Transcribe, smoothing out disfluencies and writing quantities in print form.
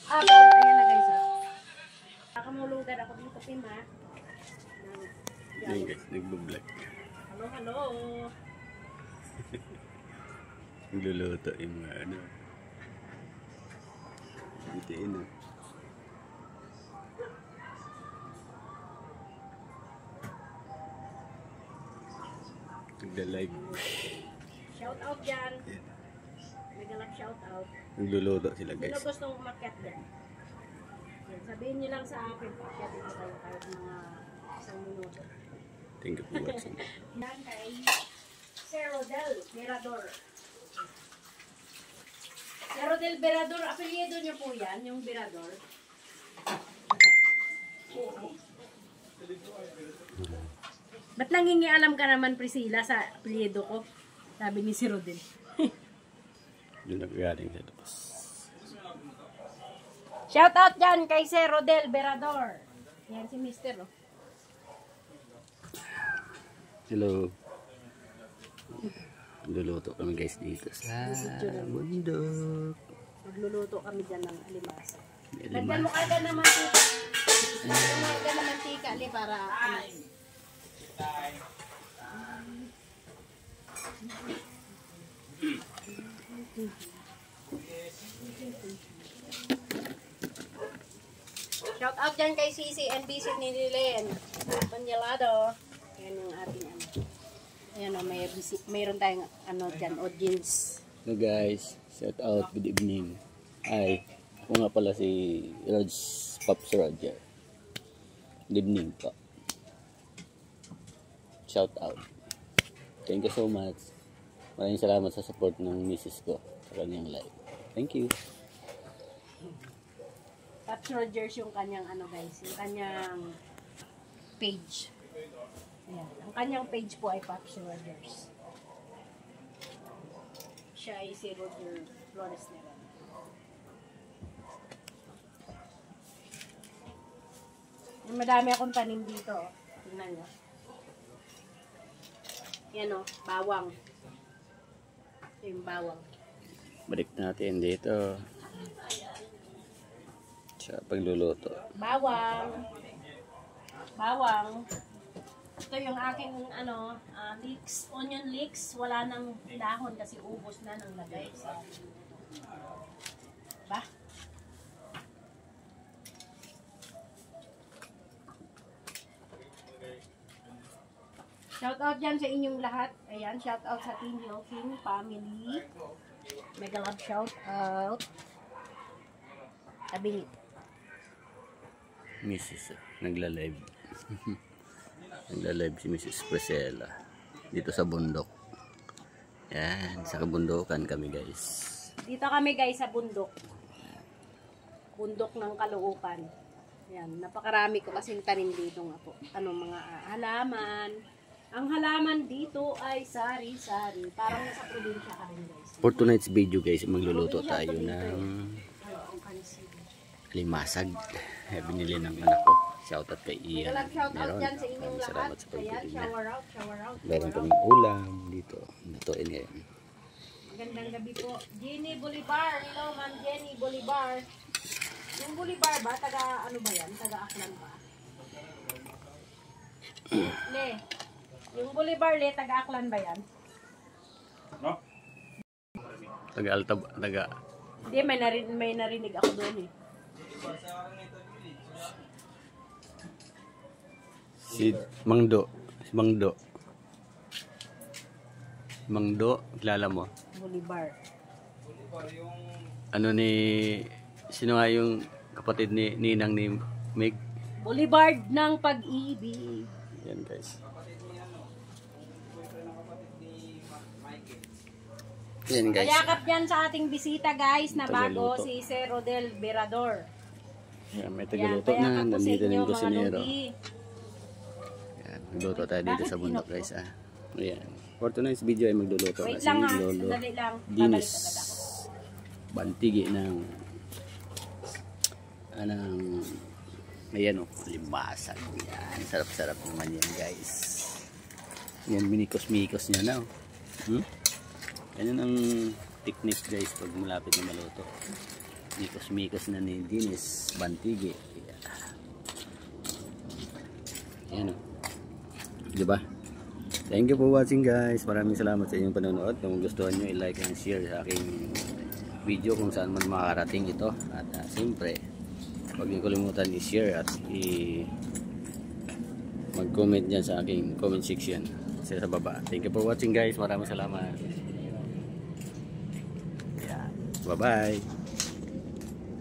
Ayan na guys. Nakamulugan ako dito, Pima. Ayan guys, nagbablog. Hello, hello. Nagluluto yung mga ano. Bitiin na. Nagla-live. Shout out dyan. Nag-live shout out. Nagluluto sila guys. Sino gustong umakyat dyan? Sabihin nyo lang sa akin. Pakyat dito kayo kahit mga isang minuto. Thank you for watching. Yan kay Sir Rodel Berador. Sir Rodel Berador, apelyido nyo po yan, yung Berador. Ba't nangingialam ka naman, Priscilla, sa apelyido ko? Sabi ni Sir Rodel. Doon nagagaling sa tapos. Shout out dyan kay Sir Rodel Berador. Yan si Mister. Oh. Hello. Nagluluto kami guys dito sa bundok. Magluluto kami dyan ng alimasa. Lagyan mo kagad ng mantika. Lagyan mo kagad ng mantika para ano. Shout out dyan kay Sisi and Bisit ni Lilen. Panyalado. Yan yung ating ano. Ayan o, mayroon tayong ano dyan, audience. So guys, shout out, good evening. Ay, ako nga pala si Raj Pops Roger. Good evening po. Shout out. Thank you so much. Maraming salamat sa support ng misis ko sa kanyang live. Thank you. Pops Rogers yung kanyang ano guys, yung kanyang page. Ayan. Ang kanyang page po ay Pops Rogers. Siya ay si Roger Flores Neron. Madami akong tanim dito. Tingnan nyo. Yan o, bawang. Ito yung bawang. Balik natin dito sa pagluluto. Bawang. Bawang. Ito yung aking ano, leeks, onion leeks. Wala nang dahon kasi ubos na ng lagay sa ba? Shout out dyan sa inyong lahat. Ayan, shout out sa Team Hilking family. Mega love shout out. Sabi Mrs. Nagla-live. Nagla-live si Mrs. Priscilla dito sa bundok. Yan, sa kabundukan kami guys. dito kami guys sa bundok. Bundok ng Caloocan. Yan, napakarami ko kasing tanim dito nga po. Ano mga halaman. Ang halaman dito ay sari-sari. Parang nasa probinsya ka rin guys. For tonight's video guys, magluluto tayo ng limasag. Binili ng anak ko. Shoutout kay Ian. Meron. Salamat sa pagbili niya. Meron kaming ulam dito. Lutuin ngayon. Magandang gabi po. Jenny Bolivar. Hello man Jenny Bolivar. Yung Bolivar ba? Taga ano ba yan? Taga Aklan ba? Le. Yung Bolivar le, taga Aklan ba yan? No? Taga Altab, taga... Hindi, may narinig ako doon eh. Si Mangdo. Si Mangdo. Mangdo, kilala mo? Bolivar. Ano ni... Sino nga yung kapatid ni Ninang ni Meg? Bolivar ng pag-ibig. Yan guys. Yan guys. Kayakap yan sa ating bisita guys na bago Tagaluto. si Sir Rodel Berador. Yan, may tagaluto na. Nandito na yung kusinero. Lugi. Yan, magluto tayo dito sa bundok guys. Ayan. For tonight's video ay magluluto Wait kasi lang ha, Lolo sandali lang. Dinis Babalik agad ako. Bantigi ng anang ayan o, limbasag. Yan, sarap-sarap naman yan guys. Yan, minikos-mikos niya na o. Ganyan ang technique guys pag malapit na maluto. Mikos-mikos na ni Dinis Bantigi. Ayan o. Diba? Thank you for watching guys. Maraming salamat sa inyong panonood. Kung gusto nyo, i-like and share sa aking video kung saan man makakarating ito. At siyempre, huwag niyo kalimutan i-share at mag-comment dyan sa aking comment section sa baba. Thank you for watching guys. Maraming salamat. Yeah. Bye-bye.